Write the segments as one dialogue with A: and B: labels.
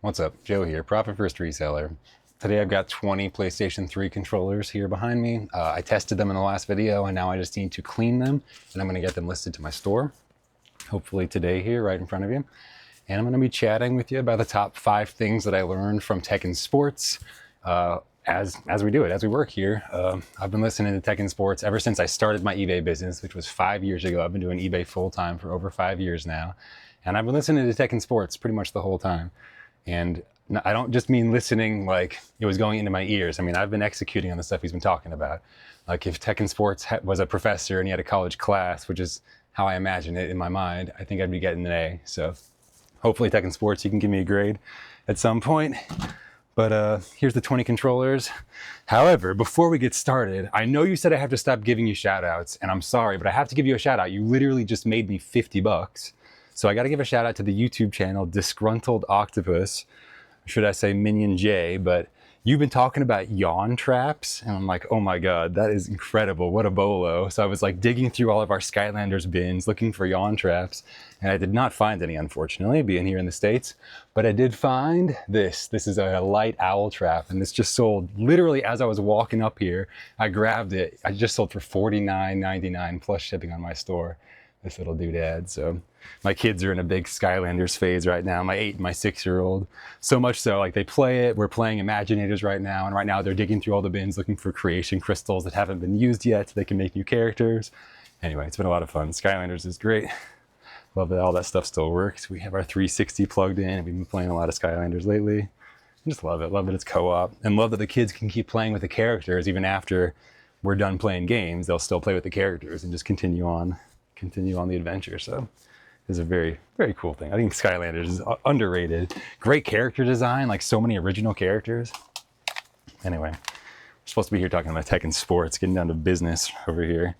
A: What's up? Joe here, Profit First Reseller. Today I've got 20 PlayStation 3 controllers here behind me. I tested them in the last video and now I just need to clean them and I'm going to get them listed to my store. Hopefully today here right in front of you. And I'm going to be chatting with you about the top 5 things that I learned from Tech and Sports as we do it, as we work here. I've been listening to Tech and Sports ever since I started my eBay business, which was 5 years ago. I've been doing eBay full time for over 5 years now. And I've been listening to Tech and Sports pretty much the whole time. And I don't just mean listening like it was going into my ears. I mean, I've been executing on the stuff he's been talking about. Like if Tech and Sports was a professor and he had a college class, which is how I imagine it in my mind, I think I'd be getting an A. So hopefully Tech and Sports, you can give me a grade at some point. But here's the 20 controllers. However, before we get started, I know you said I have to stop giving you shout outs, and I'm sorry, but I have to give you a shout out. You literally just made me $50. So I got to give a shout out to the YouTube channel, Disgruntled Octopus. Should I say Minion J, but you've been talking about yawn traps. And I'm like, oh my God, that is incredible. What a bolo. So I was like digging through all of our Skylanders bins, looking for yawn traps. And I did not find any, unfortunately, being here in the States. But I did find this. This is a light owl trap. And this just sold literally as I was walking up here. I grabbed it. I just sold for $49.99 plus shipping on my store. This little doodad. So my kids are in a big Skylanders phase right now, my 8 and my 6-year-old. So much so, like they play it, we're playing Imaginators right now, and right now they're digging through all the bins looking for creation crystals that haven't been used yet so they can make new characters. Anyway, it's been a lot of fun. Skylanders is great. Love that all that stuff still works. We have our 360 plugged in, and we've been playing a lot of Skylanders lately. I just love it. Love that it's co-op, and love that the kids can keep playing with the characters even after we're done playing games. They'll still play with the characters and just continue on the adventure. So it's a very, very cool thing. I think Skylanders is underrated. Great character design, like so many original characters. Anyway, we're supposed to be here talking about Tech and Sports, getting down to business over here.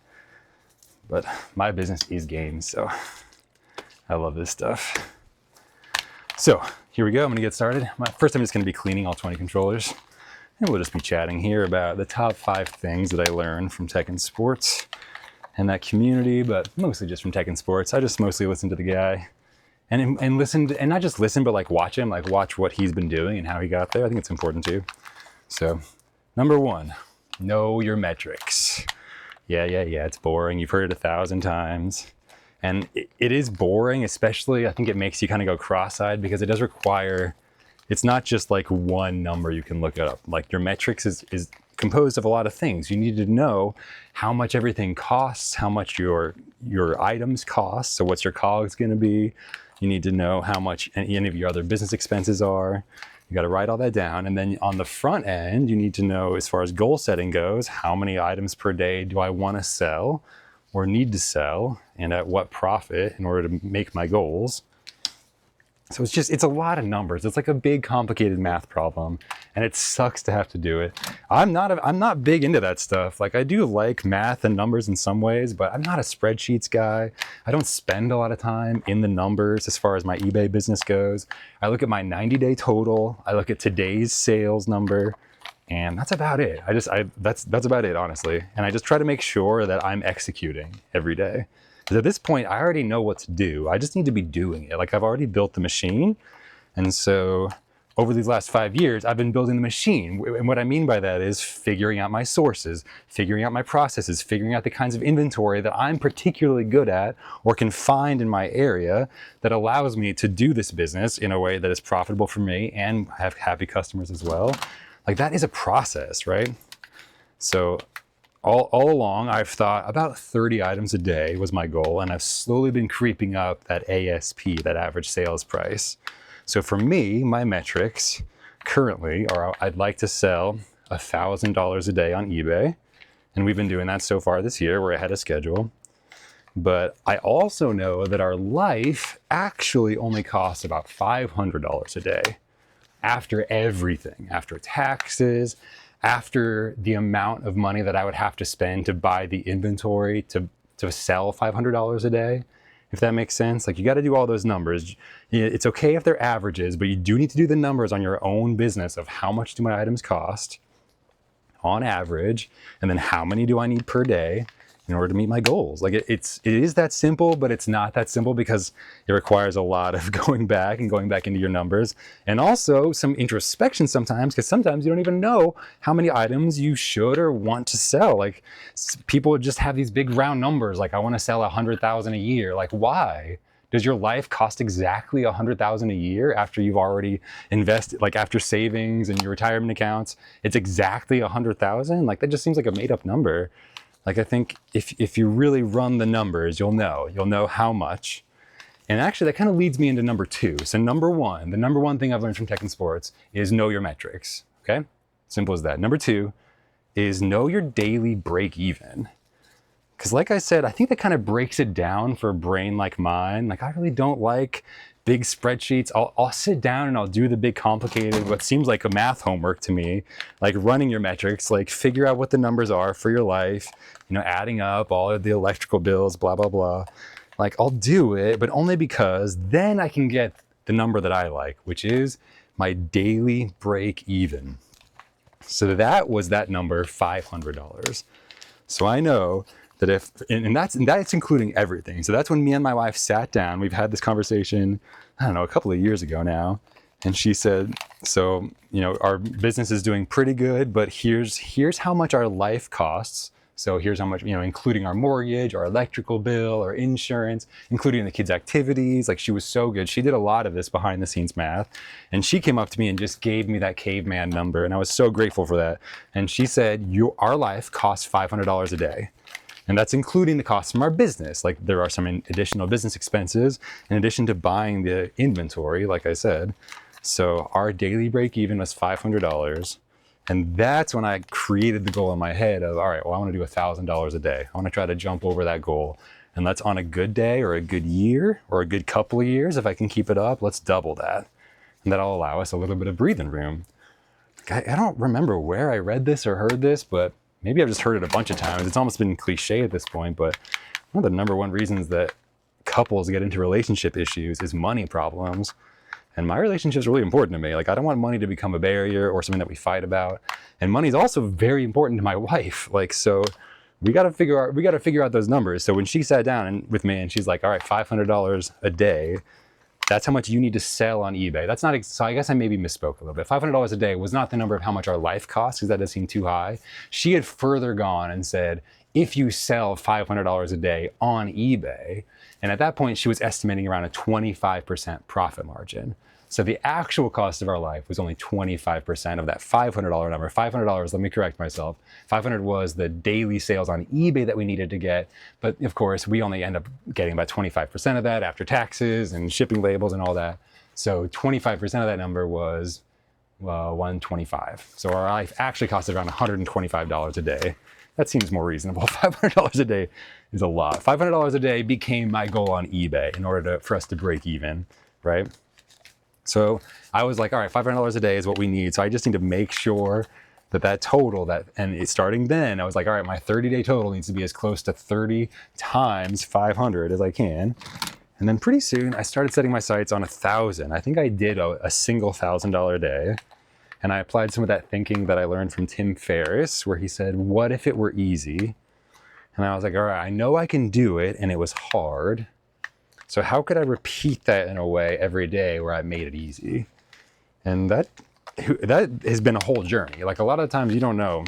A: But my business is games, so I love this stuff. So here we go. I'm going to get started. First, I'm just going to be cleaning all 20 controllers. And we'll just be chatting here about the top 5 things that I learned from Tech and Sports and that community, but mostly just from Tech and Sports. I just mostly listen to the guy and listened, and not just listen, but like watch him, like watch what he's been doing and how he got there. I think it's important too. So number 1, know your metrics. Yeah, it's boring. You've heard it 1,000 times. And it is boring, especially I think it makes you kind of go cross-eyed because it does require, it's not just like one number you can look up. Like your metrics is composed of a lot of things. You need to know how much everything costs, how much your items cost. So what's your COGS going to be? You need to know how much any of your other business expenses are. You got to write all that down. And then on the front end, you need to know, as far as goal setting goes, how many items per day do I want to sell or need to sell, and at what profit in order to make my goals. So it's a lot of numbers. It's like a big complicated math problem, and it sucks to have to do it. I'm not big into that stuff. Like I do like math and numbers in some ways, but I'm not a spreadsheets guy. I don't spend a lot of time in the numbers as far as my eBay business goes. I look at my 90-day total. I look at today's sales number, and that's about it. That's about it, honestly. And I just try to make sure that I'm executing every day. Because at this point, I already know what to do. I just need to be doing it. Like I've already built the machine. And so over these last 5 years, I've been building the machine. And what I mean by that is figuring out my sources, figuring out my processes, figuring out the kinds of inventory that I'm particularly good at or can find in my area that allows me to do this business in a way that is profitable for me and have happy customers as well. Like that is a process, right? So all along, I've thought about 30 items a day was my goal, and I've slowly been creeping up that ASP, that average sales price. So for me, my metrics currently are I'd like to sell $1,000 a day on eBay, and we've been doing that so far this year. We're ahead of schedule. But I also know that our life actually only costs about $500 a day after everything, after taxes, after the amount of money that I would have to spend to buy the inventory to sell $500 a day, if that makes sense. Like you got to do all those numbers. It's okay if they're averages, but you do need to do the numbers on your own business of how much do my items cost on average, and then how many do I need per day, in order to meet my goals. Like it is that simple, but it's not that simple because it requires a lot of going back into your numbers, and also some introspection sometimes, because sometimes you don't even know how many items you should or want to sell. Like people just have these big round numbers, like I want to sell 100,000 a year. Like why? Does your life cost exactly 100,000 a year after you've already invested, like after savings and your retirement accounts, it's exactly 100,000? Like that just seems like a made up number. Like I think if you really run the numbers, you'll know how much. And actually that kind of leads me into number two. So the number one thing I've learned from tech and sports is know your metrics, okay? Simple as that. Number two is know your daily break even. Because like I said, I think that kind of breaks it down for a brain like mine. Like I really don't like big spreadsheets. I'll sit down and I'll do the big complicated, what seems like a math homework to me, like running your metrics, like figure out what the numbers are for your life, adding up all of the electrical bills, blah, blah, blah. Like I'll do it, but only because then I can get the number that I like, which is my daily break even. So that was that number, $500. So I know that that's including everything. So that's when me and my wife sat down. We've had this conversation, I don't know, a couple of years ago now. And she said, so, our business is doing pretty good, but here's how much our life costs. So here's how much, including our mortgage, our electrical bill, our insurance, including the kids' activities. Like she was so good. She did a lot of this behind the scenes math. And she came up to me and just gave me that caveman number. And I was so grateful for that. And she said, our life costs $500 a day. And that's including the costs from our business. Like there are some additional business expenses in addition to buying the inventory, like I said. So our daily break even was $500. And that's when I created the goal in my head of, all right, well, I want to do $1,000 a day. I want to try to jump over that goal. And that's on a good day or a good year or a good couple of years. If I can keep it up, let's double that. And that'll allow us a little bit of breathing room. I don't remember where I read this or heard this, but maybe I've just heard it a bunch of times. It's almost been cliche at this point, but one of the number one reasons that couples get into relationship issues is money problems. And my relationship is really important to me. Like I don't want money to become a barrier or something that we fight about. And money is also very important to my wife. Like, so we got to figure out those numbers. So when she sat down with me and she's like, all right, $500 a day, that's how much you need to sell on eBay. That's not, so I guess I maybe misspoke a little bit. $500 a day was not the number of how much our life costs, because that does seem too high. She had further gone and said, if you sell $500 a day on eBay, and at that point she was estimating around a 25% profit margin. So the actual cost of our life was only 25% of that $500 number. $500, let me correct myself. $500 was the daily sales on eBay that we needed to get. But of course, we only end up getting about 25% of that after taxes and shipping labels and all that. So 25% of that number was $125. So our life actually costed around $125 a day. That seems more reasonable. $500 a day is a lot. $500 a day became my goal on eBay in order for us to break even, right? So I was like, all right, $500 a day is what we need. So I just need to make sure that total, and it's starting then, I was like, all right, my 30-day total needs to be as close to 30 times 500 as I can. And then pretty soon I started setting my sights on 1,000. I think I did a single $1,000 day. And I applied some of that thinking that I learned from Tim Ferriss, where he said, what if it were easy? And I was like, all right, I know I can do it, and it was hard. So how could I repeat that in a way every day where I made it easy? And that has been a whole journey. Like a lot of times you don't know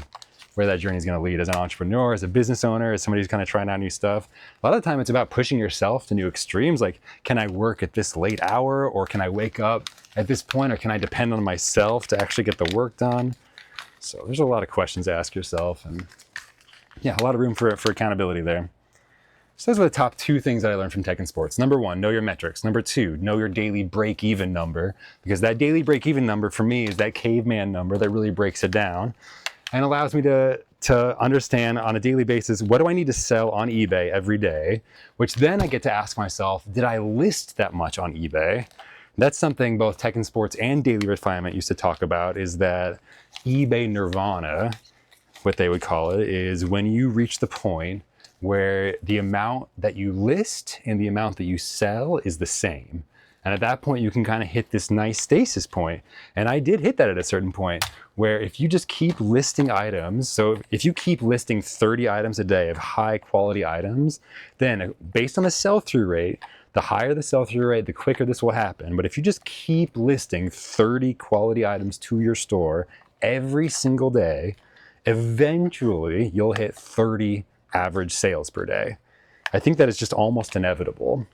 A: where that journey is going to lead as an entrepreneur, as a business owner, as somebody who's kind of trying out new stuff. A lot of the time it's about pushing yourself to new extremes. Like, can I work at this late hour, or can I wake up at this point, or can I depend on myself to actually get the work done? So there's a lot of questions to ask yourself, and yeah, a lot of room for accountability there. So those are the top two things that I learned from tech and sports. Number one, know your metrics. Number two, know your daily break-even number, because that daily break-even number for me is that caveman number that really breaks it down and allows me to understand on a daily basis, what do I need to sell on eBay every day, which then I get to ask myself, did I list that much on eBay? That's something both tech and sports and daily refinement used to talk about, is that eBay nirvana, what they would call it, is when you reach the point where the amount that you list and the amount that you sell is the same. And at that point, you can kind of hit this nice stasis point. And I did hit that at a certain point where if you just keep listing items, so if you keep listing 30 items a day of high quality items, then based on the sell-through rate, the higher the sell-through rate, the quicker this will happen. But if you just keep listing 30 quality items to your store every single day, eventually you'll hit 30 average sales per day. I think that is just almost inevitable,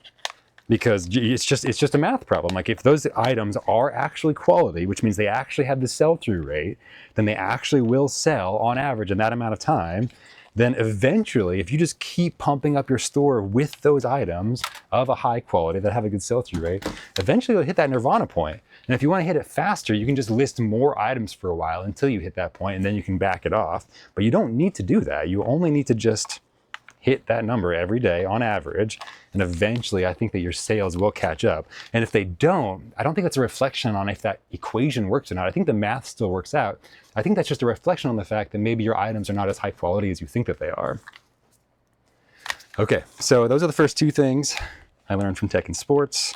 A: because it's just a math problem. Like, if those items are actually quality, which means they actually have the sell-through rate, then they actually will sell on average in that amount of time. Then eventually, if you just keep pumping up your store with those items of a high quality that have a good sell-through rate, eventually you'll hit that nirvana point. And if you want to hit it faster, you can just list more items for a while until you hit that point, and then you can back it off. But you don't need to do that. You only need to just hit that number every day on average, and eventually I think that your sales will catch up. And if they don't, I don't think that's a reflection on if that equation works or not. I think the math still works out. I think that's just a reflection on the fact that maybe your items are not as high quality as you think that they are. Okay, so those are the first two things I learned from Tech and Sports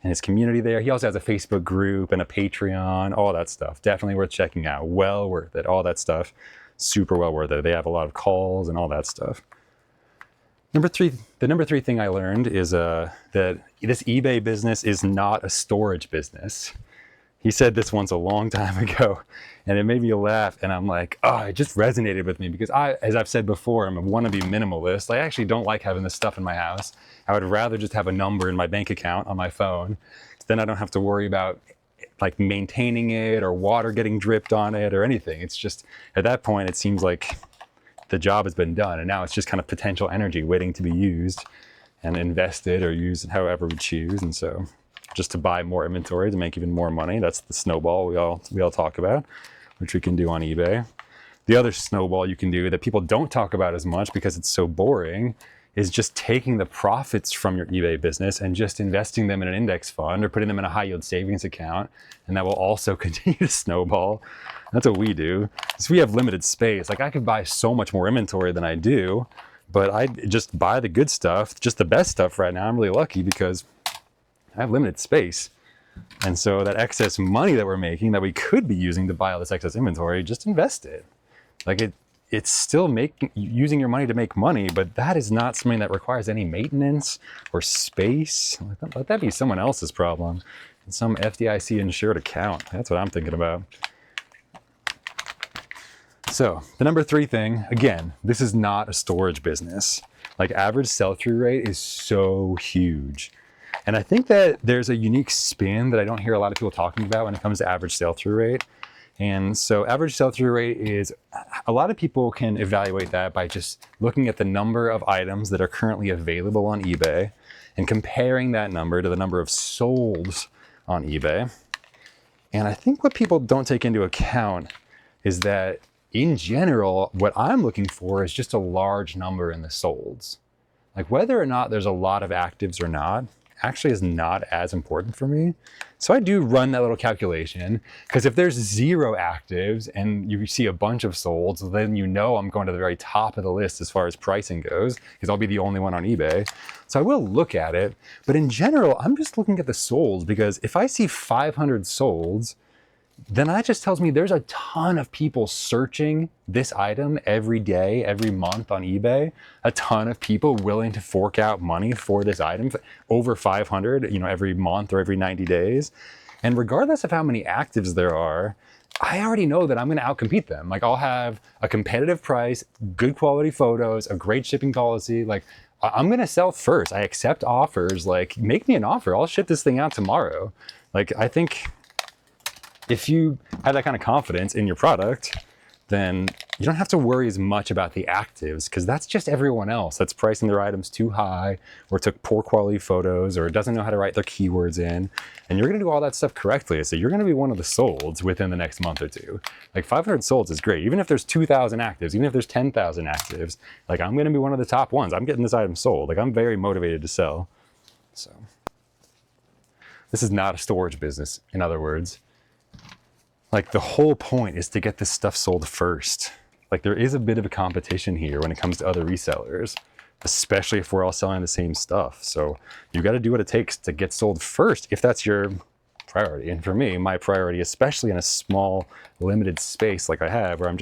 A: and his community there. He also has a Facebook group and a Patreon, all that stuff. Definitely worth checking out. Well worth it, all that stuff. Super well worth it. They have a lot of calls and all that stuff. The number three thing I learned is that this eBay business is not a storage business. He said this once a long time ago, and it made me laugh. And I'm like, oh, it just resonated with me, because as I've said before, I'm a wannabe minimalist. I actually don't like having this stuff in my house. I would rather just have a number in my bank account on my phone. Then I don't have to worry about like maintaining it or water getting dripped on it or anything. It's just, at that point, it seems like the job has been done, and now it's just kind of potential energy waiting to be used and invested or used however we choose. And so just to buy more inventory to make even more money, that's the snowball we all talk about, which we can do on eBay. The other snowball you can do that people don't talk about as much because it's so boring is just taking the profits from your eBay business and just investing them in an index fund or putting them in a high yield savings account, and that will also continue to snowball. That's what we do. So we have limited space. Like, I could buy so much more inventory than I do, but I just buy the good stuff, just the best stuff right now. I'm really lucky because I have limited space. And so that excess money that we're making that we could be using to buy all this excess inventory, just invest it. Like, it's still using your money to make money, but that is not something that requires any maintenance or space. Let that be someone else's problem in some FDIC insured account. That's what I'm thinking about. So the number three thing, again, this is not a storage business. Like, average sell-through rate is so huge. And I think that there's a unique spin that I don't hear a lot of people talking about when it comes to average sell-through rate. And so average sell-through rate is, a lot of people can evaluate that by just looking at the number of items that are currently available on eBay and comparing that number to the number of solds on eBay. And I think what people don't take into account is that, in general, what I'm looking for is just a large number in the solds. Like, whether or not there's a lot of actives or not actually is not as important for me. So I do run that little calculation, because if there's 0 actives and you see a bunch of solds, then you know I'm going to the very top of the list as far as pricing goes, because I'll be the only one on eBay. So I will look at it, but in general, I'm just looking at the solds, because if I see 500 solds, then that just tells me there's a ton of people searching this item every day, every month on eBay. A ton of people willing to fork out money for this item, over 500, every month or every 90 days. And regardless of how many actives there are, I already know that I'm going to outcompete them. Like, I'll have a competitive price, good quality photos, a great shipping policy. Like, I'm going to sell first. I accept offers. Like, make me an offer. I'll ship this thing out tomorrow. Like, I think if you have that kind of confidence in your product, then you don't have to worry as much about the actives, because that's just everyone else that's pricing their items too high, or took poor quality photos, or doesn't know how to write their keywords in. And you're going to do all that stuff correctly. So you're going to be one of the solds within the next month or two. Like, 500 solds is great. Even if there's 2,000 actives, even if there's 10,000 actives, like, I'm going to be one of the top ones. I'm getting this item sold. Like, I'm very motivated to sell. So this is not a storage business, in other words. Like, the whole point is to get this stuff sold first. Like, there is a bit of a competition here when it comes to other resellers. especially if we're all selling the same stuff. So you got to do what it takes to get sold first, if that's your priority. And for me, my priority, especially in a small, limited space like I have, where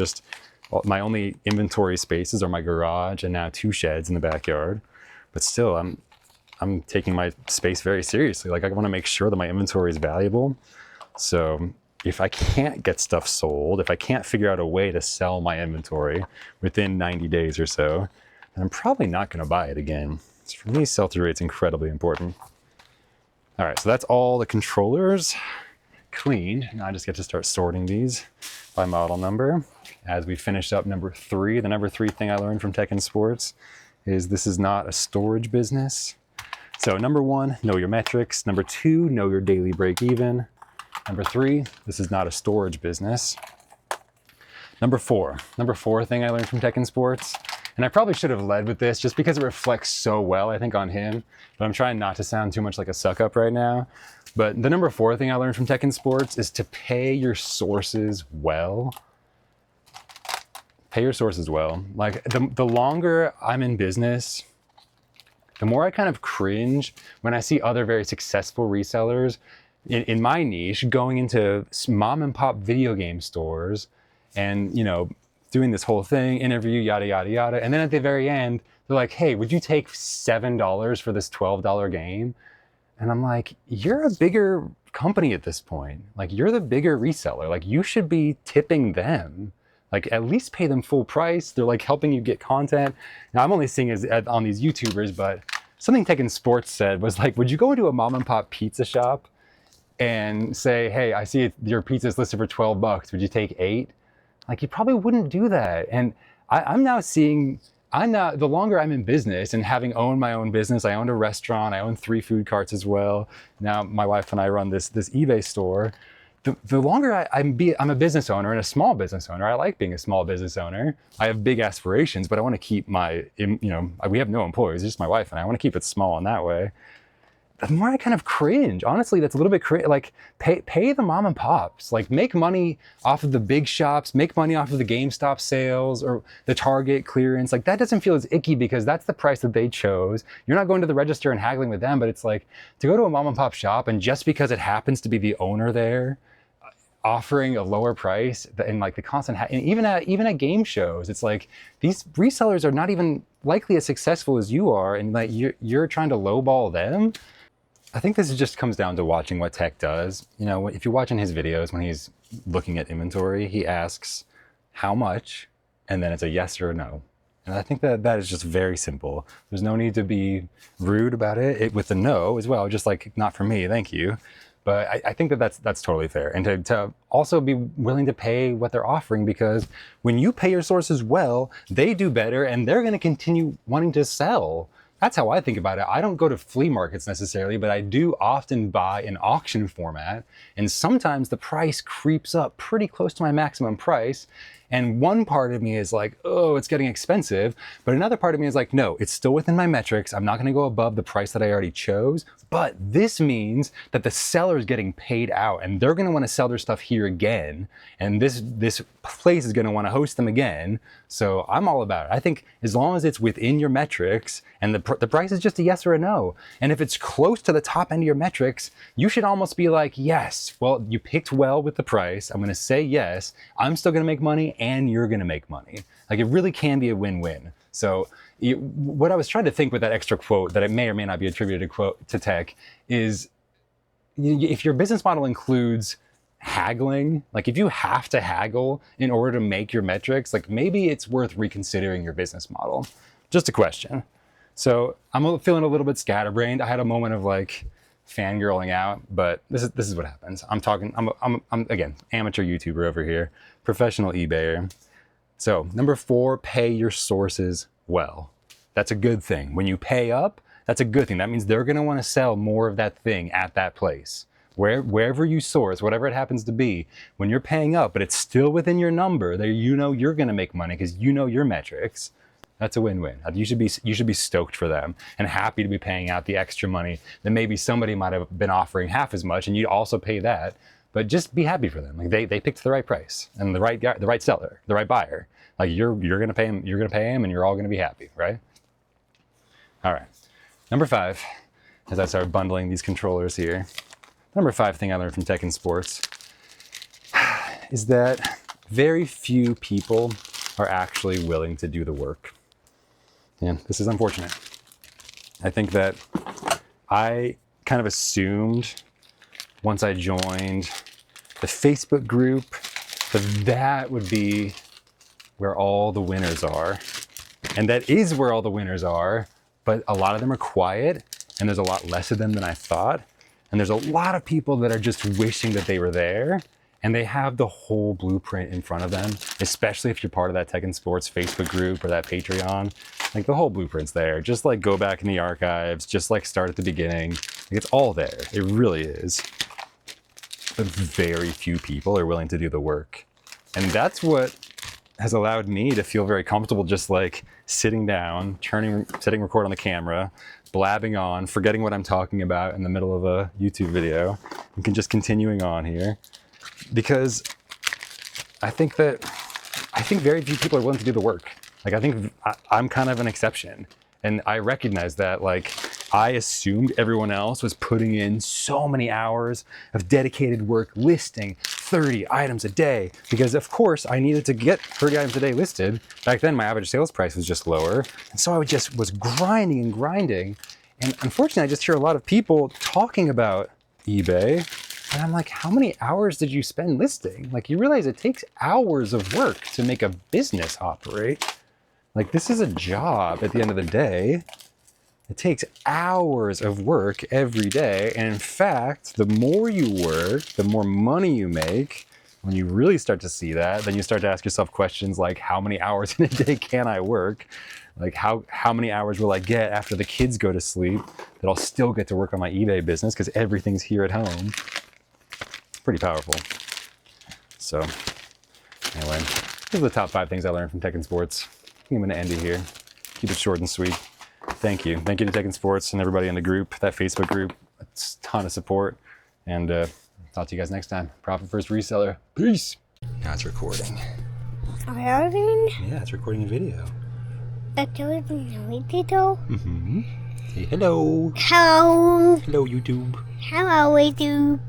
A: my only inventory spaces are my garage and now 2 sheds in the backyard. But still, I'm taking my space very seriously. Like, I want to make sure that my inventory is valuable. So if I can't get stuff sold, if I can't figure out a way to sell my inventory within 90 days or so, then I'm probably not going to buy it again. So for me, sell-through rate's incredibly important. All right, so that's all the controllers cleaned. Now I just get to start sorting these by model number. As we finish up number 3, the number 3 thing I learned from Tech and Sports is this is not a storage business. So number 1, know your metrics. Number 2, know your daily break even. Number 3, this is not a storage business. Number 4 thing I learned from Tech and Sports, and I probably should have led with this just because it reflects so well, I think, on him, but I'm trying not to sound too much like a suck up right now. But the number 4 thing I learned from Tech and Sports is to pay your sources well. Pay your sources well. Like, the longer I'm in business, the more I kind of cringe when I see other very successful resellers in my niche going into mom and pop video game stores and, you know, doing this whole thing, interview, yada, yada, yada. And then at the very end, they're like, hey, would you take $7 for this $12 game? And I'm like, you're a bigger company at this point. Like, you're the bigger reseller. Like, you should be tipping them. Like, at least pay them full price. They're like helping you get content. Now, I'm only seeing it on these YouTubers, but something Tech and Sports said was like, would you go into a mom and pop pizza shop and say, hey, I see your pizza's listed for 12 bucks. Would you take 8? Like, you probably wouldn't do that. And I'm now seeing, the longer I'm in business and having owned my own business, I owned a restaurant, I own 3 food carts as well. Now my wife and I run this eBay store. The longer I'm a business owner and a small business owner. I like being a small business owner. I have big aspirations, but I want to keep we have no employees, just my wife and I want to keep it small in that way. The more I kind of cringe, honestly, that's a little bit like pay the mom and pops, like make money off of the big shops, make money off of the GameStop sales or the Target clearance. Like, that doesn't feel as icky because that's the price that they chose. You're not going to the register and haggling with them, but it's like to go to a mom and pop shop and just because it happens to be the owner there offering a lower price and like the constant, and even at game shows, it's like these resellers are not even likely as successful as you are, and like you're trying to lowball them. I think this just comes down to watching what Tech does. You know, if you're watching his videos when he's looking at inventory, he asks how much, and then it's a yes or a no. And I think that is just very simple. There's no need to be rude about it with the no as well, just like, not for me, thank you. But I think that's totally fair. And to also be willing to pay what they're offering, because when you pay your sources well, they do better and they're gonna continue wanting to sell. That's how I think about it. I don't go to flea markets necessarily, but I do often buy in auction format. And sometimes the price creeps up pretty close to my maximum price. And one part of me is like, oh, it's getting expensive. But another part of me is like, no, it's still within my metrics. I'm not going to go above the price that I already chose. But this means that the seller is getting paid out and they're going to want to sell their stuff here again. And this place is going to want to host them again. So I'm all about it. I think as long as it's within your metrics and the price is just a yes or a no. And if it's close to the top end of your metrics, you should almost be like, yes, well, you picked well with the price. I'm going to say yes. I'm still going to make money and you're going to make money. Like, it really can be a win-win. So what I was trying to think with that extra quote that it may or may not be attributed to Tech is, if your business model includes haggling, like if you have to haggle in order to make your metrics, like maybe it's worth reconsidering your business model. Just a question. So I'm feeling a little bit scatterbrained. I had a moment of like fangirling out, but this is what happens. I'm again, amateur YouTuber over here, professional eBayer. So number 4, pay your sources well. That's a good thing. When you pay up, that's a good thing. That means they're gonna wanna sell more of that thing at that place. Wherever you source, whatever it happens to be, when you're paying up, but it's still within your number, that you know you're gonna make money because you know your metrics, that's a win-win. You should be stoked for them and happy to be paying out the extra money that maybe somebody might have been offering half as much and you'd also pay that. But just be happy for them. Like they picked the right price and the right guy, the right seller, the right buyer. Like you're gonna pay him, and you're all gonna be happy, right? All right. Number 5, as I started bundling these controllers here, number 5 thing I learned from Tech and Sports is that very few people are actually willing to do the work. And this is unfortunate. I think that I kind of assumed once I joined the Facebook group that would be where all the winners are. And that is where all the winners are, but a lot of them are quiet and there's a lot less of them than I thought. And there's a lot of people that are just wishing that they were there and they have the whole blueprint in front of them, especially if you're part of that Tech and Sports Facebook group or that Patreon. Like the whole blueprint's there. Just like go back in the archives, just like start at the beginning. Like it's all there. It really is. But very few people are willing to do the work. And that's what has allowed me to feel very comfortable just like sitting down, setting record on the camera, blabbing on, forgetting what I'm talking about in the middle of a YouTube video, and just continuing on here. Because I think very few people are willing to do the work. Like I think I'm kind of an exception. And I recognize that, like, I assumed everyone else was putting in so many hours of dedicated work listing 30 items a day, because of course I needed to get 30 items a day listed. Back then my average sales price was just lower. And so I was grinding and grinding. And unfortunately I just hear a lot of people talking about eBay. And I'm like, how many hours did you spend listing? Like, you realize it takes hours of work to make a business operate. Like, this is a job at the end of the day. It takes hours of work every day. And in fact, the more you work, the more money you make. When you really start to see that, then you start to ask yourself questions like, how many hours in a day can I work? Like, how many hours will I get after the kids go to sleep that I'll still get to work on my eBay business because everything's here at home? It's pretty powerful. So anyway, these are the top 5 things I learned from Tech and Sports. I'm going to end it here. Keep it short and sweet. Thank you. Thank you to Tech and Sports and everybody in the group, that Facebook group. It's a ton of support. And talk to you guys next time. Profit First Reseller. Peace. Now it's recording.
B: Recording?
A: Yeah, it's recording a video.
B: That's recording a video?
A: Mm-hmm. Say hello.
B: Hello.
A: Hello, YouTube.
B: Hello, YouTube.